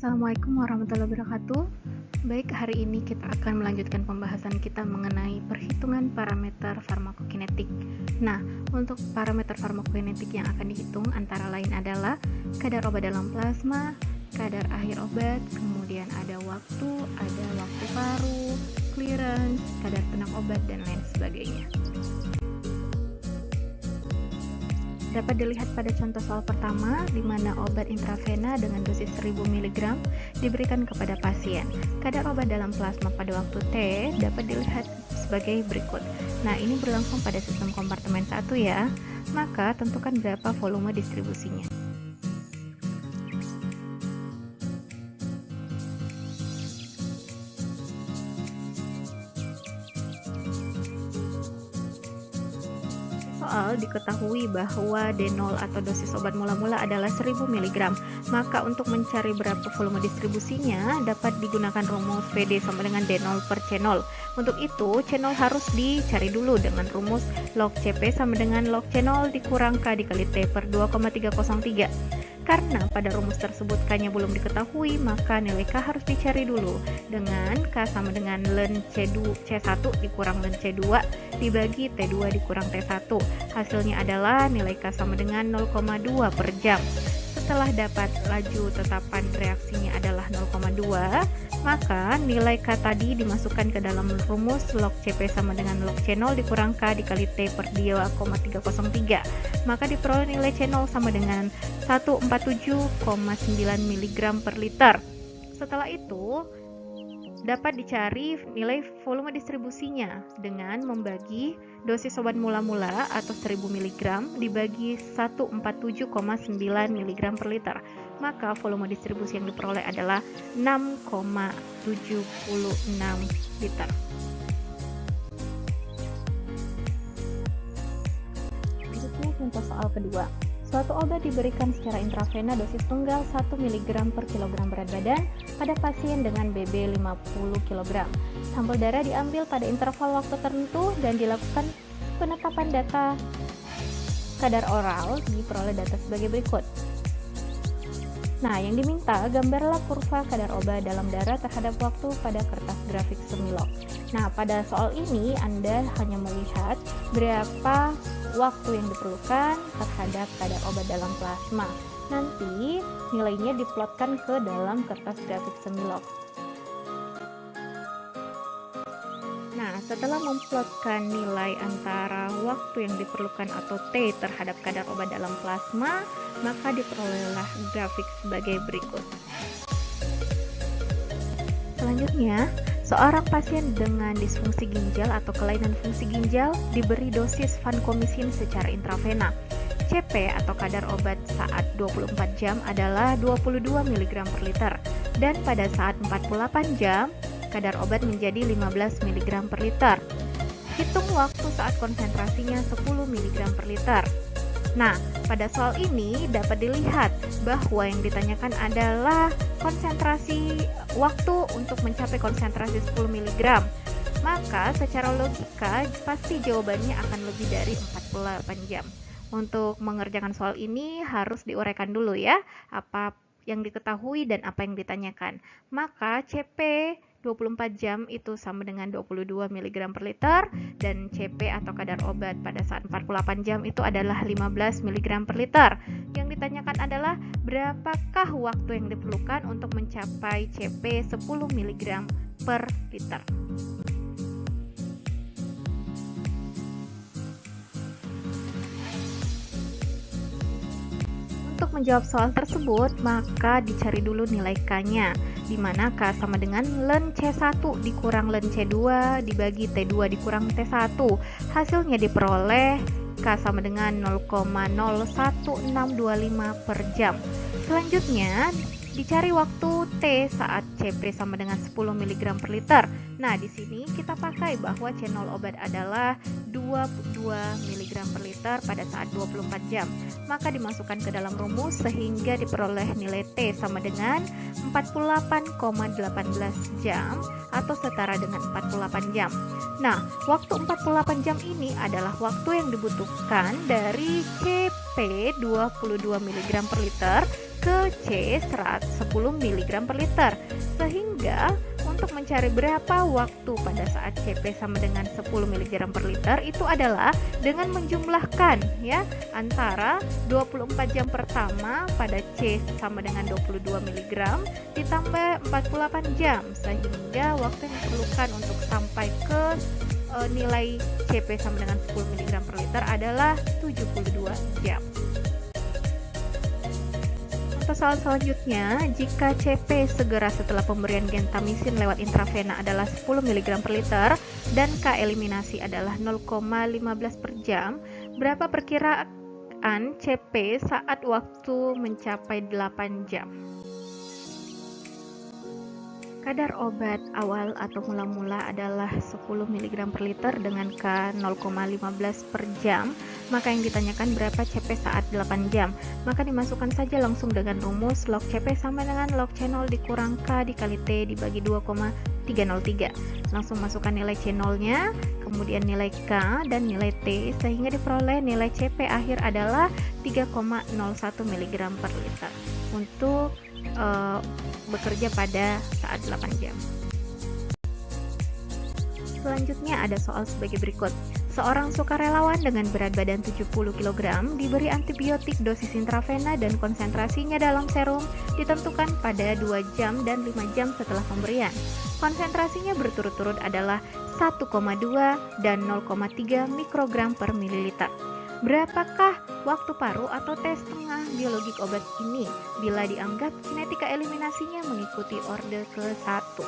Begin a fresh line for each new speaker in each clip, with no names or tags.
Assalamualaikum warahmatullahi wabarakatuh. Baik, hari ini kita akan melanjutkan pembahasan kita mengenai perhitungan parameter farmakokinetik. Nah, untuk parameter farmakokinetik yang akan dihitung antara lain adalah kadar obat dalam plasma, kadar akhir obat, kemudian ada waktu paru, clearance, kadar tenang obat, dan lain sebagainya. Dapat dilihat pada contoh soal pertama, di mana obat intravena dengan dosis 1000 mg diberikan kepada pasien. Kadar obat dalam plasma pada waktu T dapat dilihat sebagai berikut. Nah, ini berlangsung pada sistem kompartemen 1 ya. Maka tentukan berapa volume distribusinya. Soal diketahui bahwa D0 atau dosis obat mula-mula adalah 1000 mg, maka untuk mencari berapa volume distribusinya dapat digunakan rumus PD sama dengan D0 per C0. Untuk itu, C0 harus dicari dulu dengan rumus log CP sama dengan log C0 dikurang K dikali T per 2,303. Karena pada rumus tersebut K-nya belum diketahui, maka nilai K harus dicari dulu dengan K sama dengan ln C1 dikurang ln C2 dibagi T2 dikurang T1. Hasilnya adalah nilai K sama dengan 0,2 per jam. Setelah dapat laju tetapan reaksinya adalah 0,2, maka nilai K tadi dimasukkan ke dalam rumus log CP sama dengan log C0 dikurang K dikali T per 2,303. Maka diperoleh nilai C0 sama dengan 147,9 mg per liter. Setelah itu, dapat dicari nilai volume distribusinya dengan membagi dosis obat mula-mula atau 1000 mg dibagi 147,9 mg per liter. Maka volume distribusi yang diperoleh adalah 6,76 liter. Selanjutnya contoh soal kedua. Suatu obat diberikan secara intravena dosis tunggal 1 mg per kilogram berat badan pada pasien dengan BB 50 kg. Sampel darah diambil pada interval waktu tertentu dan dilakukan penetapan data kadar oral. Diperoleh data sebagai berikut. Nah, yang diminta gambarlah kurva kadar obat dalam darah terhadap waktu pada kertas grafik semilog. Nah, pada soal ini Anda hanya melihat berapa waktu yang diperlukan terhadap kadar obat dalam plasma. Nanti nilainya diplotkan ke dalam kertas grafik semilog. Nah, setelah memplotkan nilai antara waktu yang diperlukan atau T terhadap kadar obat dalam plasma, maka diperolehlah grafik sebagai berikut. Selanjutnya, seorang pasien dengan disfungsi ginjal atau kelainan fungsi ginjal diberi dosis vancomycin secara intravena. CP atau kadar obat saat 24 jam adalah 22 mg per liter dan pada saat 48 jam kadar obat menjadi 15 mg per liter. Hitung waktu saat konsentrasinya 10 mg per liter. Nah, pada soal ini dapat dilihat bahwa yang ditanyakan adalah konsentrasi waktu untuk mencapai konsentrasi 10 mg. Maka secara logika pasti jawabannya akan lebih dari 48 jam. Untuk mengerjakan soal ini harus diuraikan dulu ya, apa yang diketahui dan apa yang ditanyakan. Maka CP 24 jam itu sama dengan 22 mg per liter dan CP atau kadar obat pada saat 48 jam itu adalah 15 mg per liter. Yang ditanyakan adalah berapakah waktu yang diperlukan untuk mencapai CP 10 mg per liter. Untuk menjawab soal tersebut, maka dicari dulu nilai K-nya, di mana K sama dengan ln C1 dikurang ln C2 dibagi T2 dikurang T1. Hasilnya diperoleh K sama dengan 0,01625 per jam. Selanjutnya, dicari waktu T saat CP sama dengan 10 mg per liter. Nah, di sini kita pakai bahwa C0 obat adalah 22 mg per liter pada saat 24 jam. Maka dimasukkan ke dalam rumus sehingga diperoleh nilai T sama dengan 48,18 jam atau setara dengan 48 jam. Nah, waktu 48 jam ini adalah waktu yang dibutuhkan dari CP P 22 mg per liter ke C 10 mg per liter. Sehingga untuk mencari berapa waktu pada saat CP sama dengan 10 mg per liter itu adalah dengan menjumlahkan ya antara 24 jam pertama pada C sama dengan 22 mg ditambah 48 jam, sehingga waktu yang diperlukan untuk sampai ke nilai CP sama dengan 10 mg per liter adalah 72 jam. Untuk soal selanjutnya, jika CP segera setelah pemberian gentamisin lewat intravena adalah 10 mg per liter dan K eliminasi adalah 0,15 per jam, berapa perkiraan CP saat waktu mencapai 8 jam? Kadar obat awal atau mula-mula adalah 10 mg per liter dengan K 0,15 per jam. Maka yang ditanyakan berapa CP saat 8 jam. Maka dimasukkan saja langsung dengan rumus log CP sama dengan log C0 dikurang K dikali T dibagi 2,303. Langsung masukkan nilai C0-nya, kemudian nilai K dan nilai T, sehingga diperoleh nilai CP akhir adalah 3,01 mg per liter untuk bekerja pada saat 8 jam. Selanjutnya ada soal sebagai berikut. Seorang sukarelawan dengan berat badan 70 kg diberi antibiotik dosis intravena dan konsentrasinya dalam serum ditentukan pada 2 jam dan 5 jam setelah pemberian. Konsentrasinya berturut-turut adalah 1,2 dan 0,3 mikrogram per mililiter. Berapakah waktu paruh atau tes tengah biologik obat ini bila dianggap kinetika eliminasinya mengikuti orde ke-1?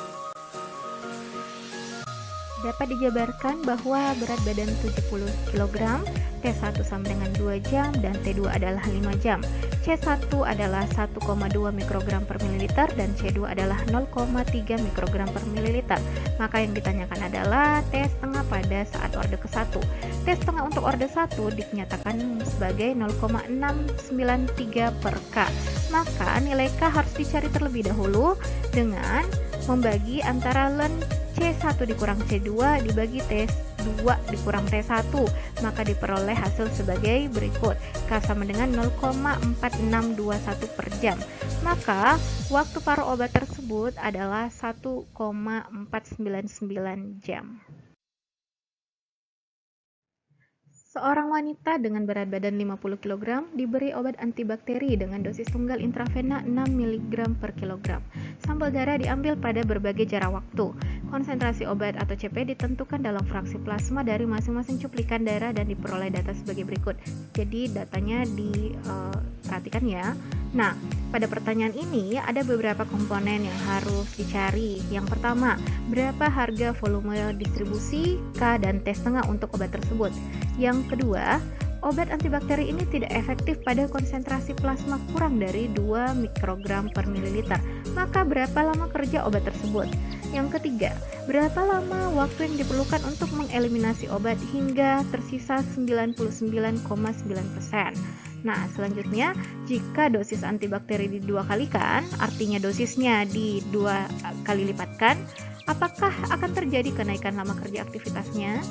Dapat dijabarkan bahwa berat badan 70 kg, T1 sama dengan 2 jam dan T2 adalah 5 jam. C1 adalah 1,2 mikrogram per mililiter dan C2 adalah 0,3 mikrogram per mililiter. Maka yang ditanyakan adalah T setengah pada saat orde ke-1. T setengah untuk orde 1 dinyatakan sebagai 0,693 per K. Maka nilai K harus dicari terlebih dahulu dengan membagi antara ln C1 dikurang C2 dibagi T2 dikurang T1, maka diperoleh hasil sebagai berikut. K sama dengan 0,4621 per jam. Maka waktu paruh obat tersebut adalah 1,499 jam. Seorang wanita dengan berat badan 50 kg diberi obat antibakteri dengan dosis tunggal intravena 6 mg per kilogram. Sampel darah diambil pada berbagai jarak waktu. Konsentrasi obat atau CP ditentukan dalam fraksi plasma dari masing-masing cuplikan darah dan diperoleh data sebagai berikut. Jadi datanya diperhatikan ya. Nah, pada pertanyaan ini ada beberapa komponen yang harus dicari. Yang pertama, berapa harga volume distribusi K dan T setengah untuk obat tersebut. Yang kedua, obat antibakteri ini tidak efektif pada konsentrasi plasma kurang dari 2 mikrogram per mililiter. Maka berapa lama kerja obat tersebut? Yang ketiga, berapa lama waktu yang diperlukan untuk mengeliminasi obat hingga tersisa 99,9%. Nah, selanjutnya, jika dosis antibakteri di 2 kalikan, artinya dosisnya di 2 kali lipatkan, apakah akan terjadi kenaikan lama kerja aktivitasnya?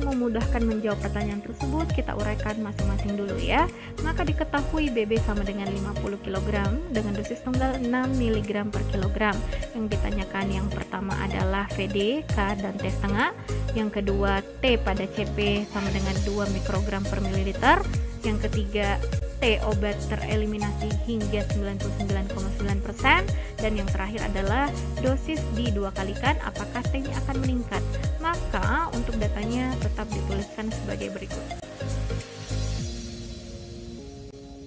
Memudahkan menjawab pertanyaan tersebut, kita uraikan masing-masing dulu ya. Maka diketahui BB sama dengan 50 kg dengan dosis tunggal 6 mg per kilogram. Yang ditanyakan yang pertama adalah VD, K, dan T setengah. Yang kedua T pada CP sama dengan 2 mikrogram per mililiter. Yang ketiga T obat tereliminasi hingga 99,9%. Dan yang terakhir adalah dosis di 2 kalikan, apakah T-nya akan meningkat. Maka untuk datanya tetap dituliskan sebagai berikut.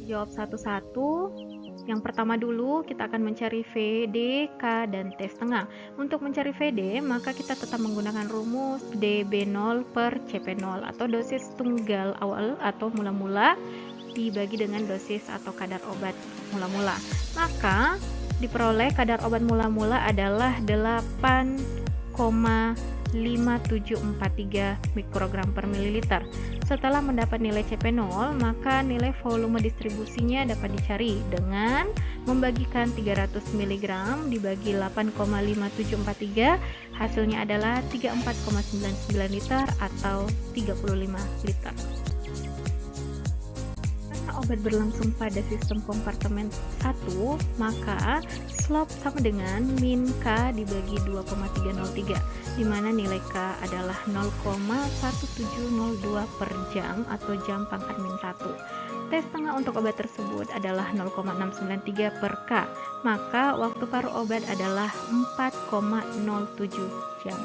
Jawab satu-satu. Yang pertama dulu kita akan mencari VD, K, dan T setengah. Untuk mencari VD, maka kita tetap menggunakan rumus DB0 per CP0 atau dosis tunggal awal atau mula-mula dibagi dengan dosis atau kadar obat mula-mula. Maka diperoleh kadar obat mula-mula adalah 8,5743 mikrogram per mililiter. Setelah mendapat nilai CP0, maka nilai volume distribusinya dapat dicari dengan membagikan 300 mg dibagi 8,5743, hasilnya adalah 34,99 liter atau 35 liter. Karena obat berlangsung pada sistem kompartemen 1, maka slope sama dengan min K dibagi 2,303, di mana nilai K adalah 0,1702 per jam atau jam pangkat min 1. T setengah untuk obat tersebut adalah 0,693 per K, maka waktu paruh obat adalah 4,07 jam.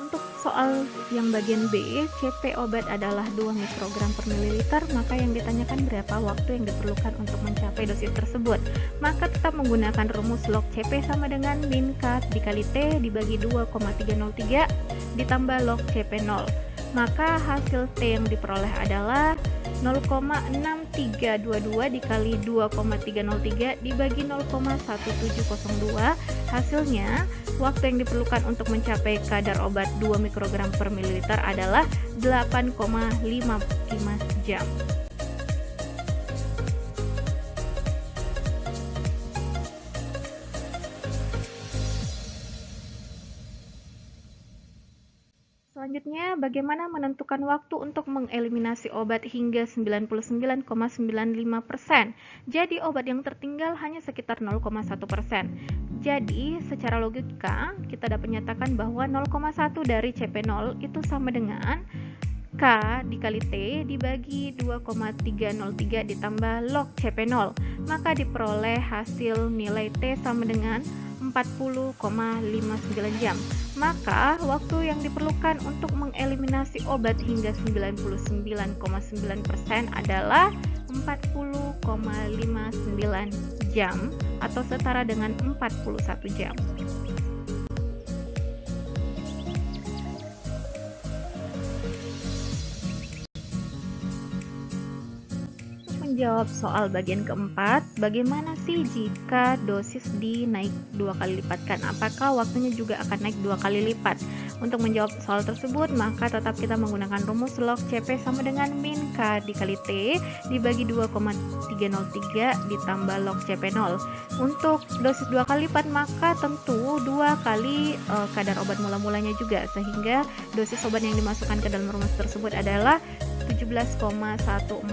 Untuk soal yang bagian B, CP obat adalah 2 mikrogram per mililiter, maka yang ditanyakan berapa waktu yang diperlukan untuk mencapai dosis tersebut. Maka tetap menggunakan rumus log CP sama dengan min K dikali T dibagi 2,303 ditambah log CP0. Maka hasil T yang diperoleh adalah 0,6322 dikali 2,303 dibagi 0,1702. Hasilnya, waktu yang diperlukan untuk mencapai kadar obat 2 mikrogram per mililiter adalah 8,55 jam. Selanjutnya, bagaimana menentukan waktu untuk mengeliminasi obat hingga 99,95%. Jadi, obat yang tertinggal hanya sekitar 0,1%. Jadi, secara logika, kita dapat menyatakan bahwa 0,1 dari CP0 itu sama dengan K dikali T dibagi 2,303 ditambah log CP0. Maka diperoleh hasil nilai T sama dengan 40,59 jam. Maka waktu yang diperlukan untuk mengeliminasi obat hingga 99,9% adalah 40,59 jam atau setara dengan 41 jam. Menjawab soal bagian keempat, bagaimana sih jika dosis dinaik 2 kali lipatkan? Apakah waktunya juga akan naik 2 kali lipat? Untuk menjawab soal tersebut, maka tetap kita menggunakan rumus log CP sama dengan min K dikali T dibagi 2,303 ditambah log CP0. Untuk dosis 2 kali lipat, maka tentu 2 kali kadar obat mula-mulanya juga, sehingga dosis obat yang dimasukkan ke dalam rumus tersebut adalah 17,1486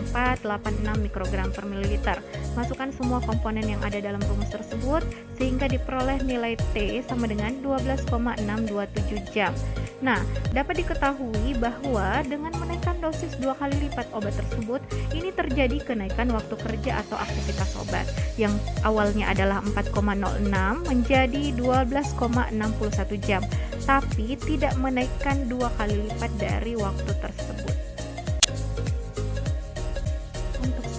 mikrogram per mililiter. Masukkan semua komponen yang ada dalam rumus tersebut sehingga diperoleh nilai T sama dengan 12,627 jam. Nah, dapat diketahui bahwa dengan menaikkan dosis 2 kali lipat obat tersebut, ini terjadi kenaikan waktu kerja atau aktivitas obat yang awalnya adalah 4,06 menjadi 12,61 jam, tapi tidak menaikkan 2 kali lipat dari waktu tersebut.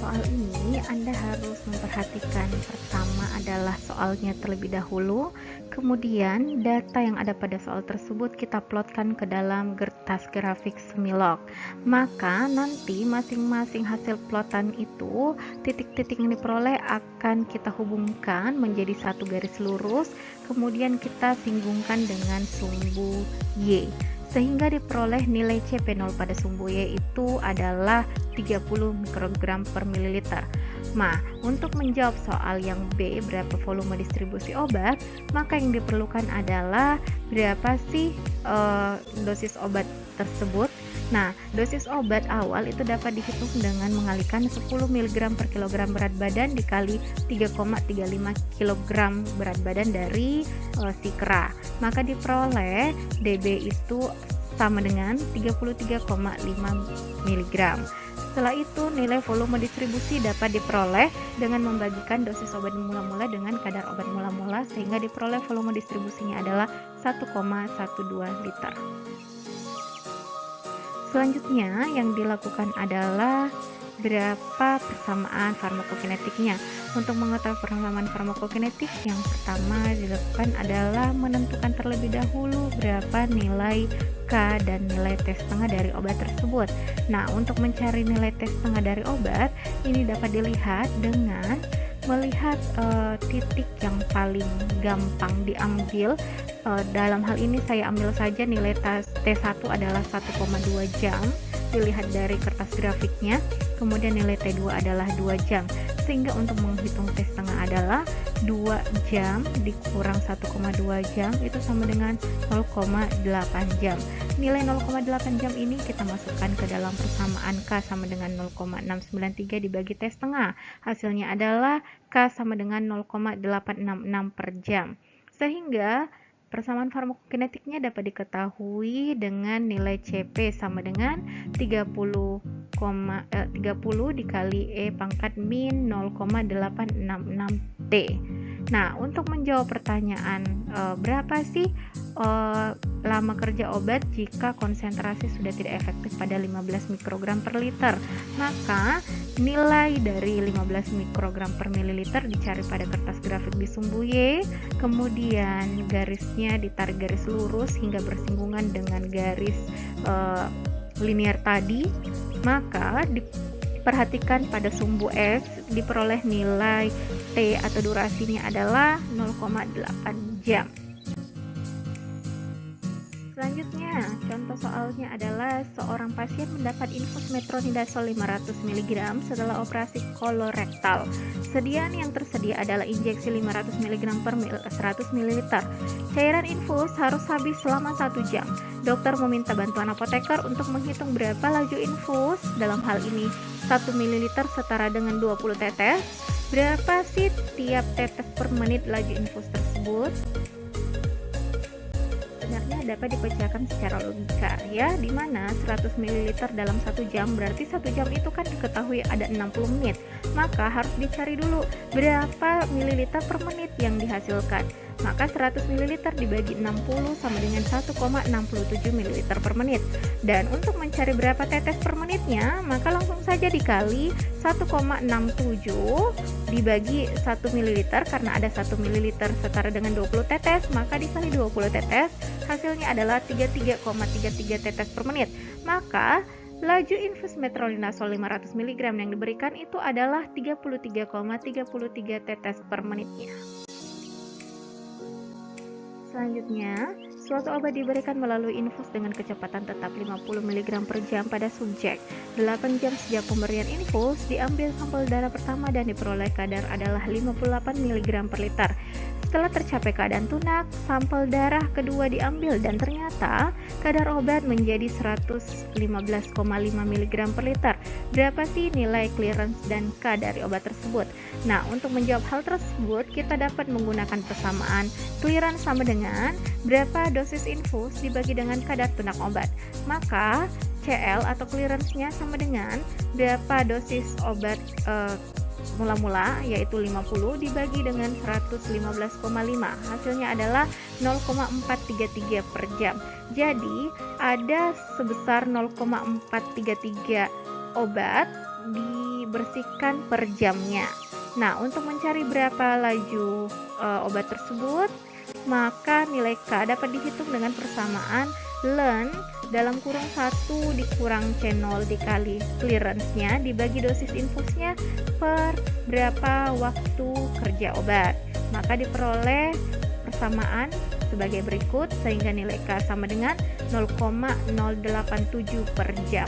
Soal ini Anda harus memperhatikan pertama adalah soalnya terlebih dahulu, kemudian data yang ada pada soal tersebut kita plotkan ke dalam kertas grafik semilog. Maka nanti masing-masing hasil plotan itu, titik-titik yang diperoleh akan kita hubungkan menjadi satu garis lurus, kemudian kita singgungkan dengan sumbu Y, sehingga diperoleh nilai CP0 pada sumbu Y itu adalah 30 mikrogram per mililiter. Nah, untuk menjawab soal yang B, berapa volume distribusi obat, maka yang diperlukan adalah berapa sih dosis obat tersebut. Nah, dosis obat awal itu dapat dihitung dengan mengalihkan 10 mg per kilogram berat badan dikali 3,35 kg berat badan dari si kera. Maka diperoleh DB itu sama dengan 33,5 mg. Setelah itu, nilai volume distribusi dapat diperoleh dengan membagikan dosis obat mula-mula dengan kadar obat mula-mula, sehingga diperoleh volume distribusinya adalah 1,12 liter. Selanjutnya, yang dilakukan adalah berapa persamaan farmakokinetiknya. Untuk mengetahui persamaan farmakokinetik, yang pertama dilakukan adalah menentukan terlebih dahulu berapa nilai K dan nilai T setengah dari obat tersebut. Nah, untuk mencari nilai T setengah dari obat, ini dapat dilihat dengan melihat titik yang paling gampang diambil Dalam hal ini saya ambil saja nilai T1 adalah 1,2 jam, dilihat dari kertas grafiknya, kemudian nilai T2 adalah 2 jam, sehingga untuk menghitung T setengah adalah 2 jam dikurang 1,2 jam itu sama dengan 0,8 jam. Nilai 0,8 jam ini kita masukkan ke dalam persamaan K sama dengan 0,693 dibagi T setengah. Hasilnya adalah K sama dengan 0,866 per jam. Sehingga persamaan farmakokinetiknya dapat diketahui dengan nilai CP sama dengan 30 dikali E pangkat min 0,866 T. Nah, untuk menjawab pertanyaan berapa sih lama kerja obat jika konsentrasi sudah tidak efektif pada 15 mikrogram per liter, maka nilai dari 15 mikrogram per mililiter dicari pada kertas grafik di sumbu Y, kemudian garisnya ditarik garis lurus hingga bersinggungan dengan garis linear tadi, maka diperhatikan pada sumbu S diperoleh nilai T atau durasinya adalah 0,8 jam. Selanjutnya, contoh soalnya adalah seorang pasien mendapat infus metronidazol 500 mg setelah operasi kolorektal. Sediaan yang tersedia adalah injeksi 500 mg per 100 ml. Cairan infus harus habis selama 1 jam. Dokter meminta bantuan apoteker untuk menghitung berapa laju infus. Dalam hal ini, 1 ml setara dengan 20 tetes. Berapa sih tiap tetes per menit laju infus tersebut? Sebenarnya dapat dipecahkan secara logika ya, dimana 100 ml dalam 1 jam berarti 1 jam itu kan diketahui ada 60 menit, maka harus dicari dulu berapa mililiter per menit yang dihasilkan. Maka 100 ml dibagi 60 sama dengan 1,67 ml per menit. Dan untuk mencari berapa tetes per menitnya, maka langsung saja dikali 1,67 dibagi 1 ml, karena ada 1 ml setara dengan 20 tetes, maka dikali 20 tetes, hasilnya adalah 33,33 tetes per menit. Maka laju infus metronidazol 500 mg yang diberikan itu adalah 33,33 tetes per menitnya. Selanjutnya, suatu obat diberikan melalui infus dengan kecepatan tetap 50 mg per jam pada subjek. 8 jam sejak pemberian infus, diambil sampel darah pertama dan diperoleh kadar adalah 58 mg per liter. Setelah tercapai keadaan tunak, sampel darah kedua diambil dan ternyata kadar obat menjadi 115,5 mg per liter. Berapa sih nilai clearance dan K dari obat tersebut? Nah, untuk menjawab hal tersebut, kita dapat menggunakan persamaan clearance sama dengan berapa dosis infus dibagi dengan kadar tunak obat. Maka CL atau clearance-nya sama dengan berapa dosis obat mula-mula, yaitu 50 dibagi dengan 115,5, hasilnya adalah 0,433 per jam. Jadi ada sebesar 0,433 obat dibersihkan per jamnya. Nah, untuk mencari berapa laju obat tersebut, maka nilai K dapat dihitung dengan persamaan ln dalam kurung 1 dikurang C0 dikali clearance-nya dibagi dosis infusnya per berapa waktu kerja obat. Maka diperoleh persamaan sebagai berikut, sehingga nilai K sama dengan 0,087 per jam.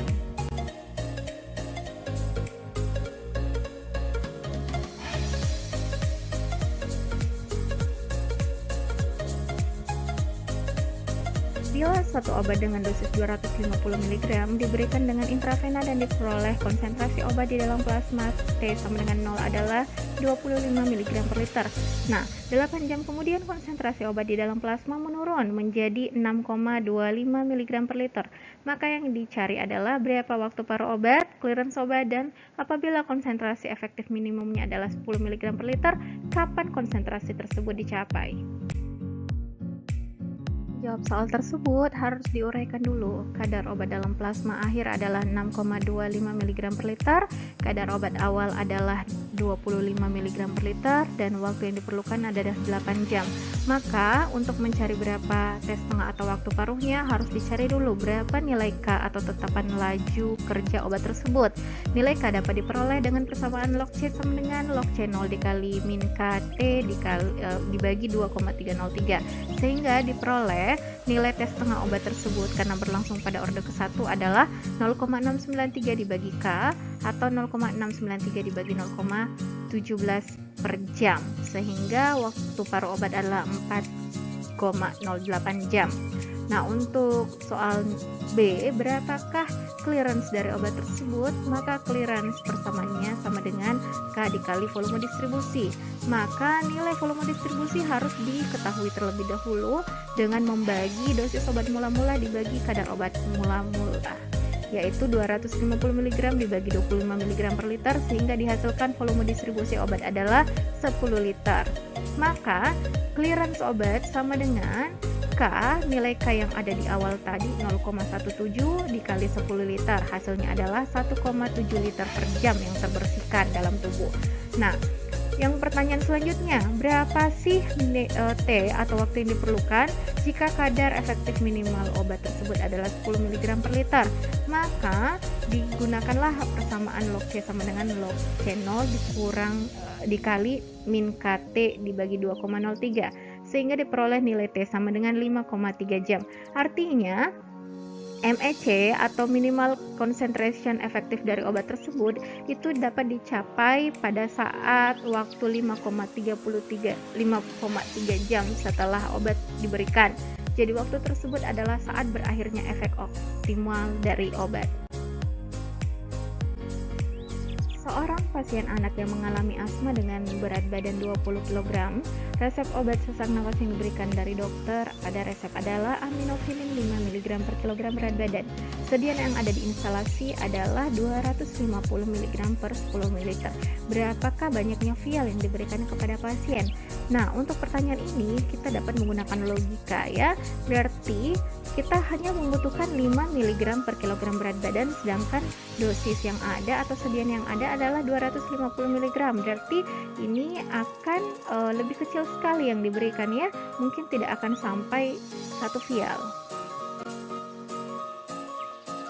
Bila satu obat dengan dosis 250 mg diberikan dengan intravena dan diperoleh konsentrasi obat di dalam plasma T sama dengan 0 adalah 25 mg per liter. Nah, 8 jam kemudian konsentrasi obat di dalam plasma menurun menjadi 6,25 mg per liter. Maka yang dicari adalah berapa waktu paruh obat, clearance obat, dan apabila konsentrasi efektif minimumnya adalah 10 mg per liter, kapan konsentrasi tersebut dicapai? menjawab soal tersebut harus diuraikan dulu. Kadar obat dalam plasma akhir adalah 6,25 mg per liter, kadar obat awal adalah 25 mg per liter, dan waktu yang diperlukan adalah 8 jam. Maka untuk mencari berapa T setengah atau waktu paruhnya harus dicari dulu berapa nilai K atau tetapan laju kerja obat tersebut. Nilai K dapat diperoleh dengan persamaan log C sama dengan log C0 dikali min KT dibagi 2,303, sehingga diperoleh nilai T setengah obat tersebut karena berlangsung pada orde ke-1 adalah 0,693 dibagi K atau 0,693 dibagi 0,17 per jam, sehingga waktu paruh obat adalah 4,08 jam. Nah, untuk soal B, berapakah clearance dari obat tersebut? Maka clearance persamaannya sama dengan K dikali volume distribusi. Maka nilai volume distribusi harus diketahui terlebih dahulu dengan membagi dosis obat mula-mula dibagi kadar obat mula-mula, yaitu 250 mg dibagi 25 mg per liter, sehingga dihasilkan volume distribusi obat adalah 10 liter. Maka clearance obat sama dengan K, nilai K yang ada di awal tadi 0,17 dikali 10 liter, hasilnya adalah 1,7 liter per jam yang terbersihkan dalam tubuh. Nah, yang pertanyaan selanjutnya, berapa sih T atau waktu yang diperlukan jika kadar efektif minimal obat tersebut adalah 10 mg per liter? Maka digunakanlah persamaan log C sama dengan log C0 dikali min KT dibagi 2,03, sehingga diperoleh nilai T sama dengan 5,3 jam. Artinya MEC atau minimal concentration efektif dari obat tersebut itu dapat dicapai pada saat waktu 5,3 jam setelah obat diberikan. Jadi waktu tersebut adalah saat berakhirnya efek optimal dari obat. Seorang pasien anak yang mengalami asma dengan berat badan 20 kg, resep obat sesak nafas yang diberikan dari dokter pada resep adalah aminofilin 5 mg per kilogram berat badan. Sediaan yang ada di instalasi adalah 250 mg per 10 ml. Berapakah banyaknya vial yang diberikan kepada pasien? Nah, untuk pertanyaan ini kita dapat menggunakan logika ya. Berarti kita hanya membutuhkan 5 mg per kilogram berat badan, sedangkan dosis yang ada atau sediaan yang ada adalah 250 mg. Berarti ini akan lebih kecil sekali yang diberikan ya, mungkin tidak akan sampai 1 vial.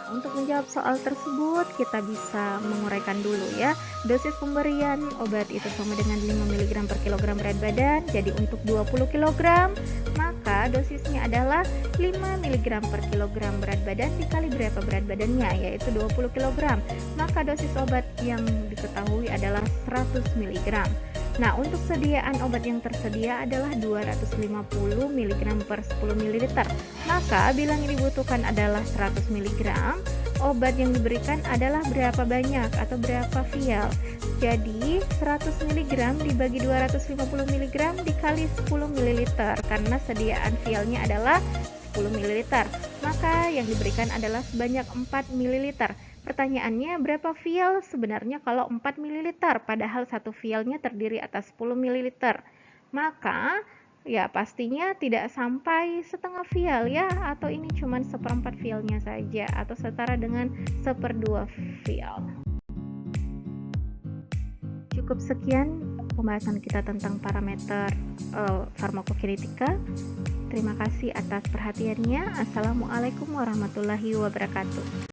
Untuk menjawab soal tersebut, kita bisa menguraikan dulu ya. Dosis pemberian obat itu sama dengan 5 mg per kilogram berat badan. Jadi untuk 20 kg, maka dosisnya adalah 5 mg per kilogram berat badan dikali berapa berat badannya, yaitu 20 kg. Maka dosis obat yang diketahui adalah 100 mg. Nah, untuk sediaan obat yang tersedia adalah 250 mg per 10 ml. Maka bila yang dibutuhkan adalah 100 mg, obat yang diberikan adalah berapa banyak atau berapa vial. Jadi 100 mg dibagi 250 mg dikali 10 ml, karena sediaan vialnya adalah 10 ml. Maka yang diberikan adalah sebanyak 4 ml. Pertanyaannya, berapa vial sebenarnya kalau 4 ml, padahal satu vialnya terdiri atas 10 ml? Maka ya pastinya tidak sampai setengah vial ya, atau ini cuma seperempat vialnya saja, atau setara dengan 1/2 vial. Cukup sekian pembahasan kita tentang parameter farmakokinetika. Terima kasih atas perhatiannya. Assalamualaikum warahmatullahi wabarakatuh.